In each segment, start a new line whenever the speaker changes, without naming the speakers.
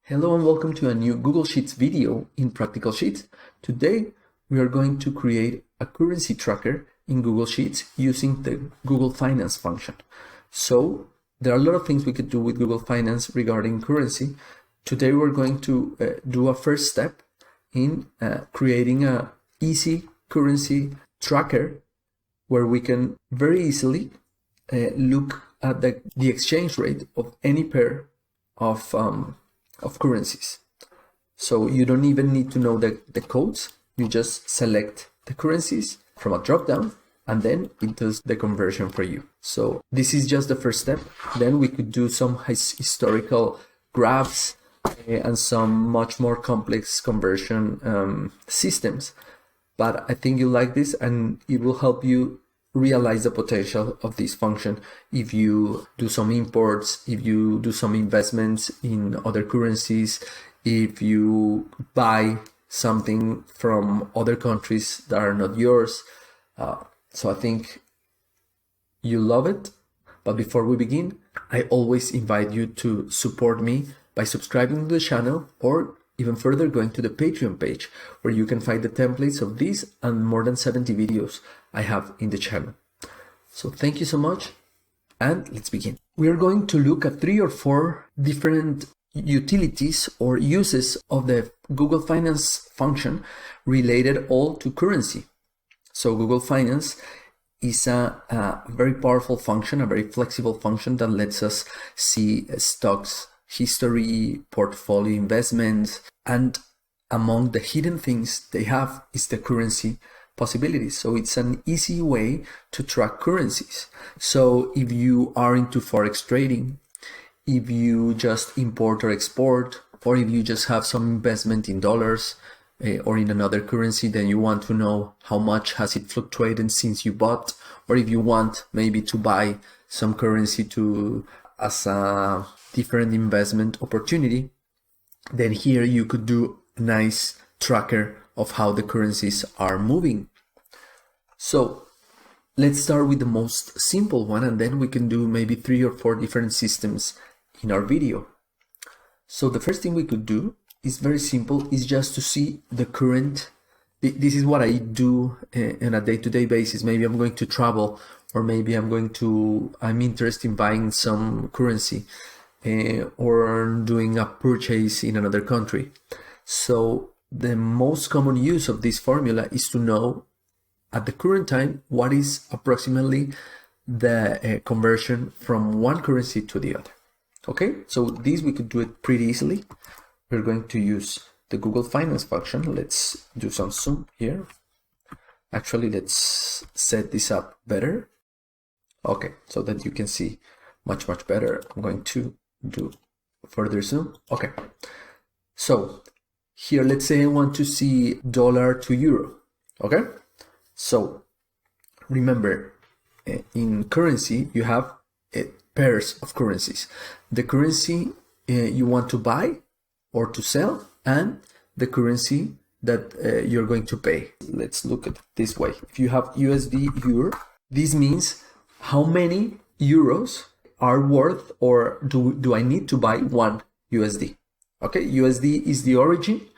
Hello and welcome to a new Google Sheets video in Practical Sheets. Today we are going to create a currency tracker in Google Sheets using the Google Finance function. So there are a lot of things we could do with Google Finance regarding currency. Today we're going to do a first step in creating a easy currency tracker where we can very easily look at the exchange rate of any pair of currencies. So you don't even need to know the codes. You just select the currencies from a drop-down and then it does the conversion for you. So this is just the first step. Then we could do some historical graphs and some much more complex conversion systems. But I think you'll like this and it will help you realize the potential of this function if you do some imports, if you do some investments in other currencies, if you buy something from other countries that are not yours. So I think you love it. But before we begin, I always invite you to support me by subscribing to the channel, or even further, going to the Patreon page where you can find the templates of these and more than 70 videos I have in the channel. So thank you so much and let's begin. We are going to look at 3 or 4 different utilities or uses of the Google Finance function related all to currency. So Google Finance is a very powerful function, a very flexible function that lets us see stocks, history, portfolio investments, and among the hidden things they have is the currency possibilities. So it's an easy way to track currencies. So if you are into Forex trading, if you just import or export, or if you just have some investment in dollars or in another currency, then you want to know how much has it fluctuated since you bought, or if you want maybe to buy some currency as a different investment opportunity, then here you could do a nice tracker of how the currencies are moving. So let's start with the most simple one, and then we can do maybe 3 or 4 different systems in our video. So the first thing we could do is very simple, is just to see the current. This is what I do on a day-to-day basis. Maybe I'm going to travel, or maybe I'm interested in buying some currency or doing a purchase in another country. So the most common use of this formula is to know at the current time what is approximately the conversion from one currency to the other. Okay, so this we could do it pretty easily. We're going to use the Google Finance function. Let's do some zoom here. Actually, let's set this up better. Okay, so that you can see much better. I'm going to do further zoom. Okay, so here let's say I want to see dollar to euro. Okay, so remember in currency you have pairs of currencies: the currency you want to buy or to sell, and the currency that you're going to pay. Let's look at it this way. If you have USD euro, this means how many euros are worth, or do I need to buy 1 USD? Okay, USD is the origin,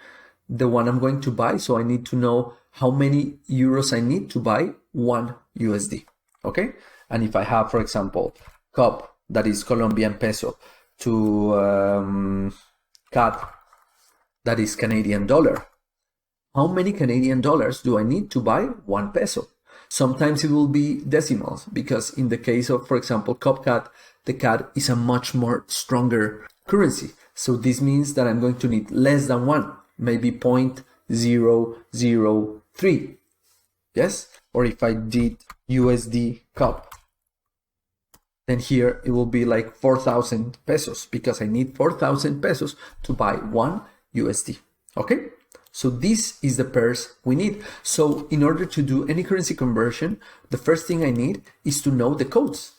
the one I'm going to buy, so I need to know how many euros I need to buy 1 USD. Okay, and if I have, for example, COP, that is Colombian peso, to CAD, that is Canadian dollar, how many Canadian dollars do I need to buy 1 peso? Sometimes it will be decimals, because in the case of, for example, COP-CAD, the CAD is a much more stronger currency. So this means that I'm going to need less than 1, maybe 0.003. Yes? Or if I did USD COP, then here it will be like 4,000 pesos, because I need 4,000 pesos to buy 1 USD. Okay? So this is the pairs we need. So in order to do any currency conversion, the first thing I need is to know the codes.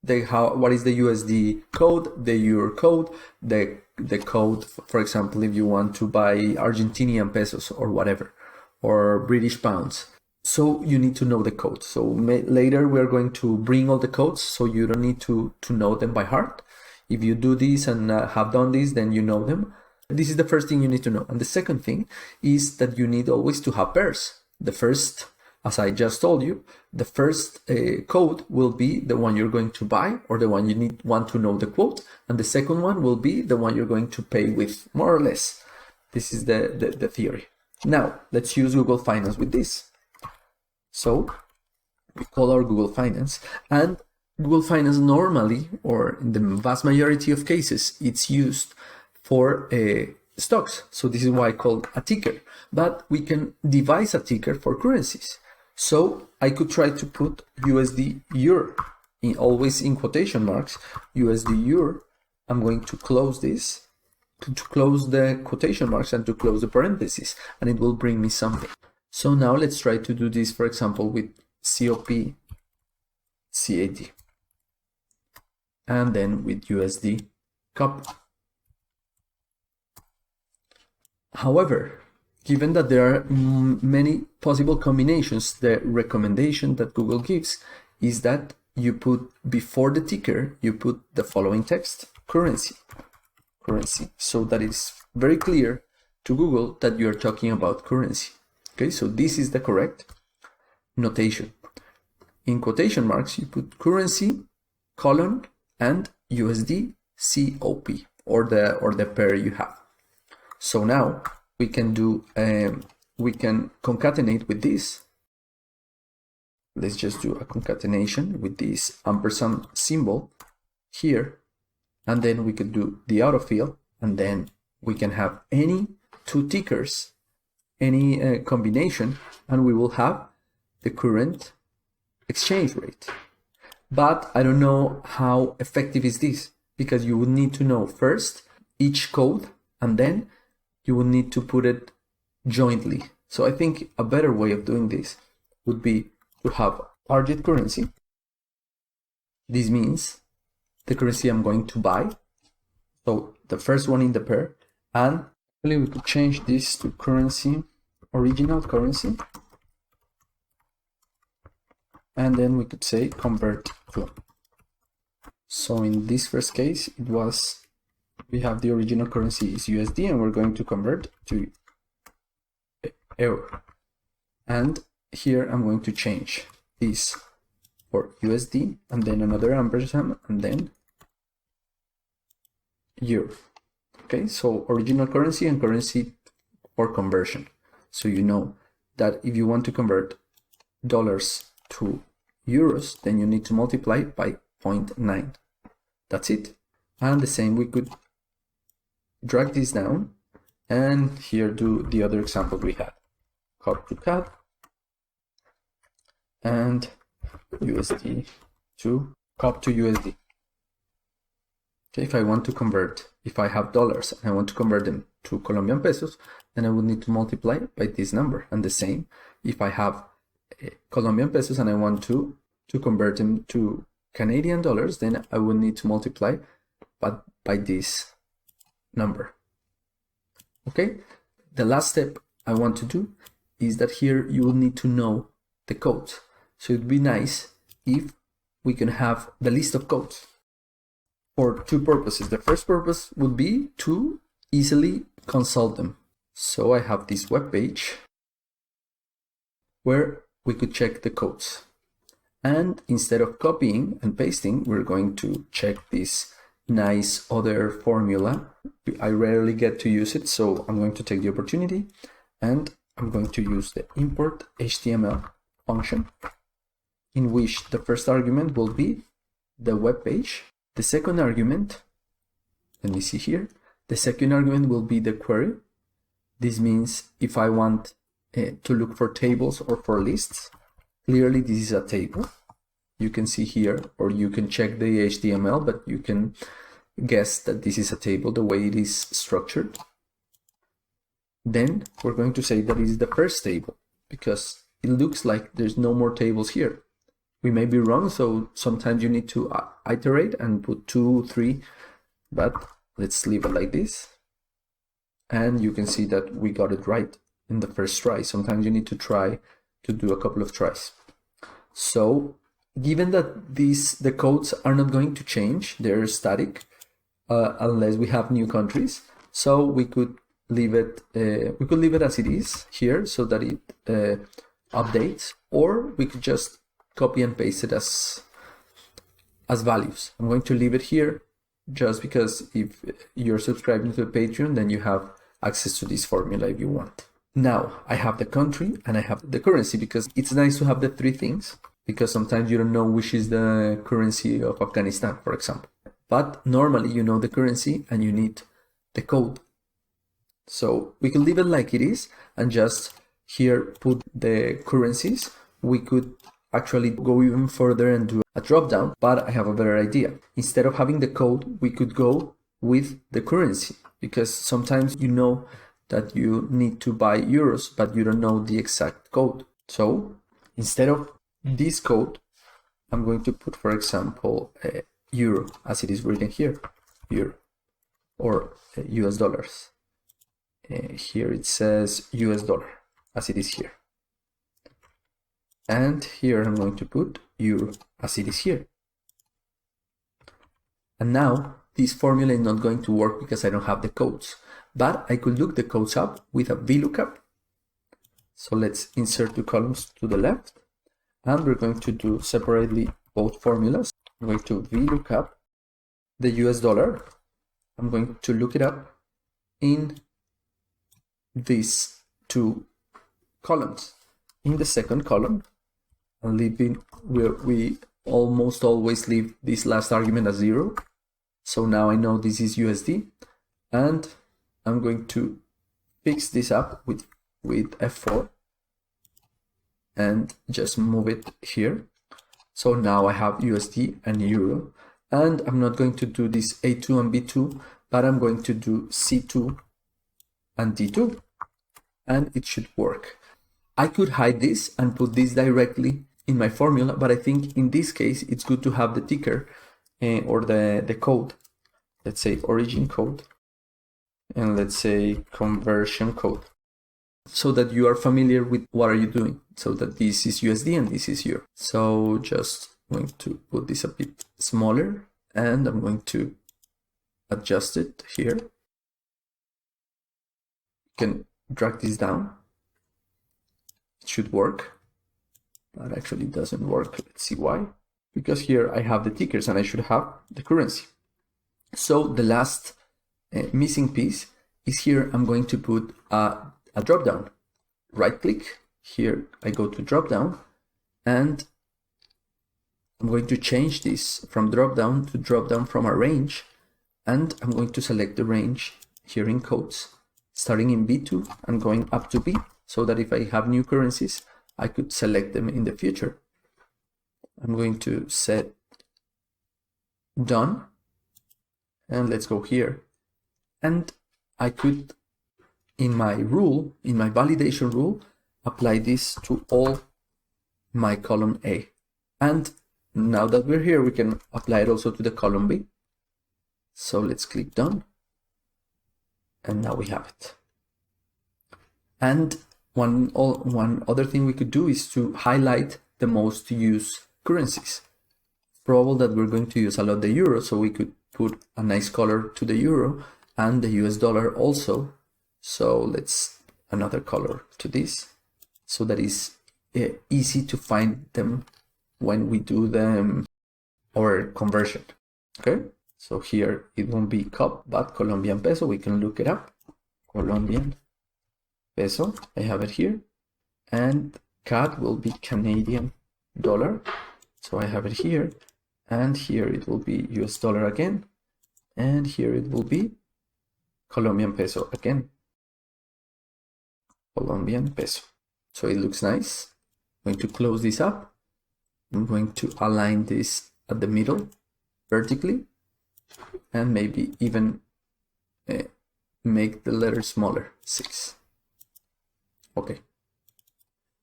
What is the USD code, the euro code, the code, for example, if you want to buy Argentinian pesos or whatever, or British pounds. So you need to know the codes. So later we are going to bring all the codes, so you don't need to know them by heart. If you do this and have done this, then you know them. This is the first thing you need to know. And the second thing is that you need always to have pairs. The first, as I just told you, the first code will be the one you're going to buy, or the one you want to know the quote, and the second one will be the one you're going to pay with, more or less. This is the theory. Now, let's use Google Finance with this. So, we call our Google Finance, and Google Finance normally, or in the vast majority of cases, it's used for stocks. So this is why I call a ticker. But we can devise a ticker for currencies. So I could try to put USD EUR, always in quotation marks, USD EUR. I'm going to close this, to close the quotation marks and to close the parentheses, and it will bring me something. So now let's try to do this, for example, with COP CAD, and then with USD COP. However, given that there are many possible combinations, the recommendation that Google gives is that you put before the ticker, you put the following text, currency, so that it's very clear to Google that you are talking about currency. Okay, so this is the correct notation. In quotation marks, you put currency, colon, and USD COP, or the pair you have. So now we can do, we can concatenate with this. Let's just do a concatenation with this ampersand symbol here, and then we could do the autofill, and then we can have any two tickers, any combination, and we will have the current exchange rate. But I don't know how effective is this, because you would need to know first each code, and then you would need to put it jointly. So I think a better way of doing this would be to have target currency. This means the currency I'm going to buy. So the first one in the pair, and actually we could change this to currency, original currency. And then we could say convert to. So in this first case, it was, we have the original currency is USD, and we're going to convert to euro. And here I'm going to change this for USD, and then another ampersand, and then euro. Okay, so original currency and currency for conversion. So you know that if you want to convert dollars to euros, then you need to multiply by 0.9. That's it. And the same, we could drag this down and here do the other example we had. COP to CAD and USD to COP to USD. Okay, if I want to convert, if I have dollars and I want to convert them to Colombian pesos, then I would need to multiply by this number. And the same, if I have Colombian pesos and I want to convert them to Canadian dollars, then I would need to multiply by this number. Okay, the last step I want to do is that here you will need to know the codes. So it'd be nice if we can have the list of codes for two purposes. The first purpose would be to easily consult them. So I have this web page where we could check the codes. And instead of copying and pasting, we're going to check this nice other formula. I rarely get to use it, so I'm going to take the opportunity and I'm going to use the import HTML function, in which the first argument will be the web page. The second argument, let me see here, the second argument will be the query. This means if I want to look for tables or for lists, clearly this is a table. You can see here, or you can check the HTML, but you can guess that this is a table the way it is structured. Then we're going to say that it is the first table, because it looks like there's no more tables here. We may be wrong, so sometimes you need to iterate and put 2, 3, but let's leave it like this. And you can see that we got it right in the first try. Sometimes you need to try to do a couple of tries. So given that the codes are not going to change, they're static unless we have new countries, So we could leave it as it is here so that it updates, or we could just copy and paste it as values. I'm going to leave it here just because if you're subscribing to the Patreon, then you have access to this formula if you want. Now I have the country and I have the currency, because it's nice to have the three things, because sometimes you don't know which is the currency of Afghanistan, for example. But normally you know the currency and you need the code. So we can leave it like it is and just here put the currencies. We could actually go even further and do a drop down, but I have a better idea. Instead of having the code, we could go with the currency, because sometimes you know that you need to buy euros, but you don't know the exact code. So instead of this code, I'm going to put, for example, euro as it is written here, euro, or US dollars. Here it says US dollar as it is here. And here I'm going to put euro as it is here. And now this formula is not going to work because I don't have the codes, but I could look the codes up with a VLOOKUP. So let's insert two columns to the left, and we're going to do separately both formulas. I'm going to VLOOKUP the US dollar. I'm going to look it up in these two columns. In the second column, I'm leaving where we almost always leave this last argument as 0. So now I know this is USD, and I'm going to fix this up with F4 and just move it here. So now I have USD and euro, and I'm not going to do this A2 and B2, but I'm going to do C2 and D2, and it should work. I could hide this and put this directly in my formula, but I think in this case it's good to have the ticker or the code. Let's say origin code, and let's say conversion code, so that you are familiar with what are you doing, so that this is USD and this is euro. So just going to put this a bit smaller, and I'm going to adjust it here. You can drag this down. It should work, but actually it doesn't work. Let's see why. Because here I have the tickers and I should have the currency. So the last missing piece is here. I'm going to put a drop down. Right click here, I go to drop down, and I'm going to change this from drop down to drop down from a range, and I'm going to select the range here in codes, starting in B2 and going up to B, so that if I have new currencies, I could select them in the future. I'm going to set done, and let's go here. And I could, in my rule, in my validation rule, apply this to all my column A. And now that we're here, we can apply it also to the column B. So let's click done. And now we have it. And one other thing we could do is to highlight the most used currencies. It's probable that we're going to use a lot the euro, so we could put a nice color to the euro and the US dollar also. So let's another color to this, so that is easy to find them when we do our conversion. Okay, so here it won't be COP but Colombian peso. We can look it up. Colombian peso, I have it here, and CAD will be Canadian dollar, so I have it here, and here it will be US dollar again, and here it will be Colombian peso again. Colombian peso. So it looks nice. I'm going to close this up. I'm going to align this at the middle vertically, and maybe even make the letter smaller, 6. Okay,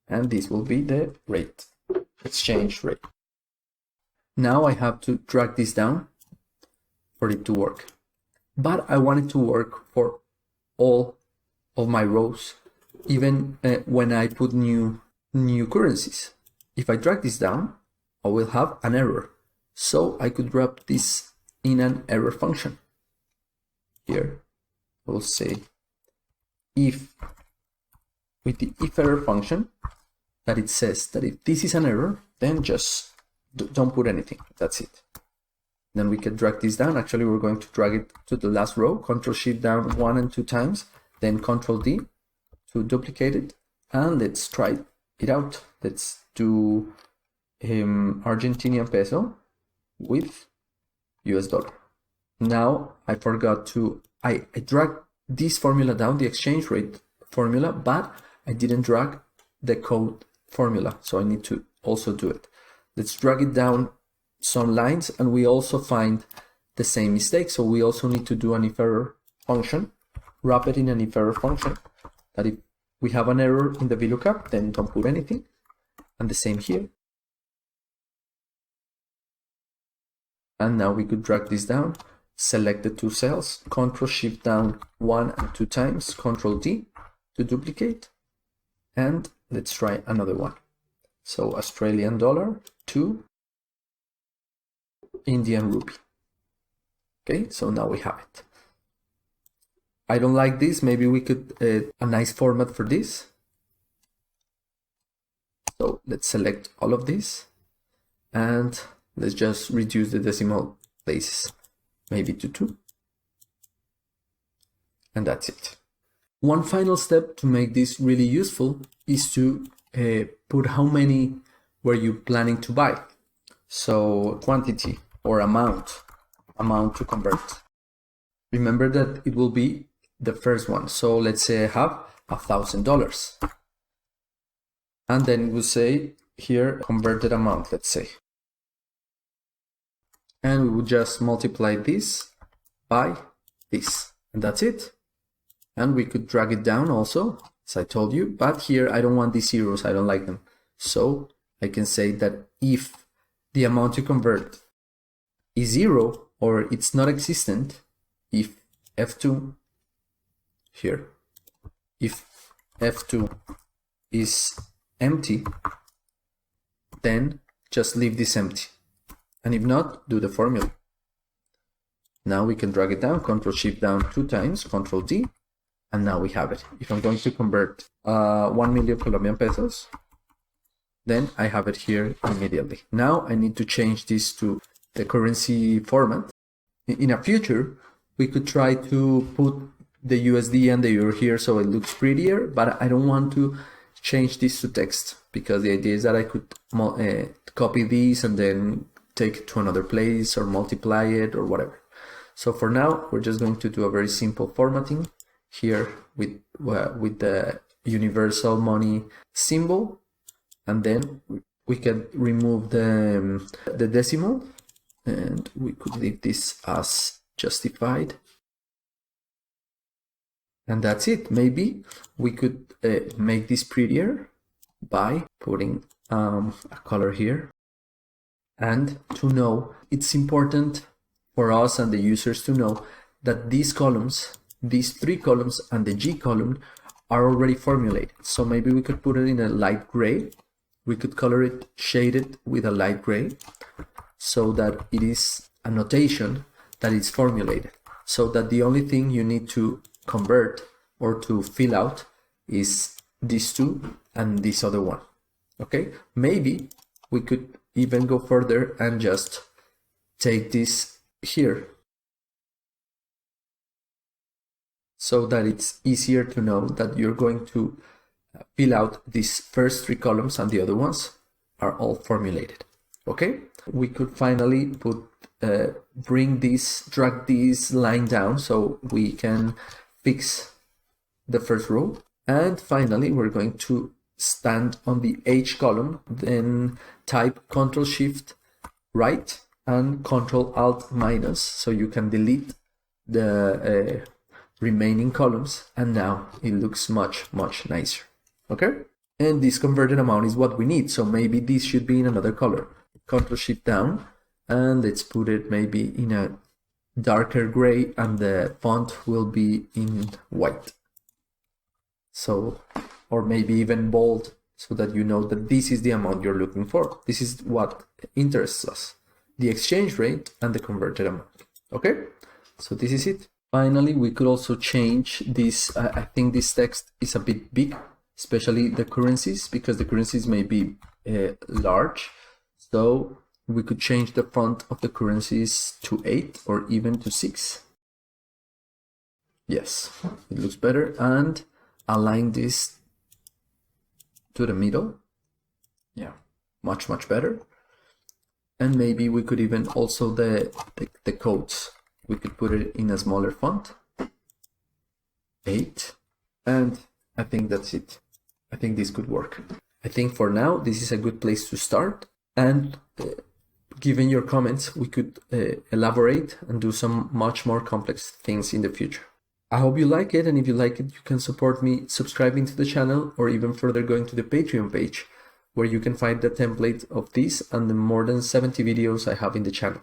and this will be the rate, exchange rate. Now I have to drag this down for it to work, but I want it to work for all of my rows, even when I put new currencies. If I drag this down, I will have an error, so I could wrap this in an error function here. we'll say if, with the if error function, that it says that if this is an error, then just don't put anything. That's it. Then we can drag this down. Actually, we're going to drag it to the last row. Control Shift down 1 and 2 times, then Control D to duplicate it. And let's try it out. Let's do Argentinian peso with US dollar. Now I forgot to, I dragged this formula down, the exchange rate formula, but I didn't drag the code formula. So I need to also do it. Let's drag it down some lines, and we also find the same mistake. So we also need to do an if error function, wrap it in an if error function, that if we have an error in the VLOOKUP, then don't put anything. And the same here. And now we could drag this down, select the two cells, Control Shift down 1 and 2 times, Control D to duplicate. And let's try another one. So Australian dollar to Indian rupee. Okay, so now we have it. I don't like this. Maybe we could a nice format for this. So let's select all of this and let's just reduce the decimal places, maybe to 2. And that's it. One final step to make this really useful is to put how many were you planning to buy. So quantity or amount to convert. Remember that it will be the first one. So let's say I have $1,000. And then we'll say here converted amount, let's say. And we would just multiply this by this. And that's it. And we could drag it down also, as I told you. But here I don't want these zeros, I don't like them. So I can say that if the amount to convert is 0 or it's not existent, if F2 here, if F2 is empty, then just leave this empty. And if not, do the formula. Now we can drag it down, Control Shift down 2 times, Control D, and now we have it. If I'm going to convert 1 million Colombian pesos, then I have it here immediately. Now I need to change this to the currency format. In a future, we could try to put the USD and the euro here so it looks prettier, but I don't want to change this to text, because the idea is that I could copy these and then take it to another place or multiply it or whatever. So for now, we're just going to do a very simple formatting here with the universal money symbol, and then we can remove the decimal, and we could leave this as justified. And that's it. Maybe we could make this prettier by putting a color here. And to know, it's important for us and the users to know that these columns, these 3 columns and the G column are already formulated. So maybe we could put it in a light gray. We could color it shaded with a light gray so that it is a notation that is formulated. So that the only thing you need to convert or to fill out is these 2 and this other one. Okay, maybe we could even go further and just take this here so that it's easier to know that you're going to fill out these first 3 columns and the other ones are all formulated. Okay, we could finally put drag this line down so we can fix the first row. And finally, we're going to stand on the H column, then type Control Shift right and Control Alt minus so you can delete the remaining columns, and now it looks much nicer. Okay, and this converted amount is what we need, so maybe this should be in another color. Control Shift down, and let's put it maybe in a darker gray, and the font will be in white. So, or maybe even bold, so that you know that this is the amount you're looking for. This is what interests us, the exchange rate and the converted amount. Okay, so this is it. Finally, we could also change this. I think this text is a bit big, especially the currencies, because the currencies may be large. So we could change the font of the currencies to 8 or even to 6. Yes, it looks better. And align this to the middle. Yeah, much better. And maybe we could even also the codes, we could put it in a smaller font, 8, and I think that's it. I think this could work. I think for now this is a good place to start, and given your comments we could elaborate and do some much more complex things in the future. I hope you like it, and if you like it, you can support me subscribing to the channel, or even further going to the Patreon page, where you can find the template of this and the more than 70 videos I have in the channel.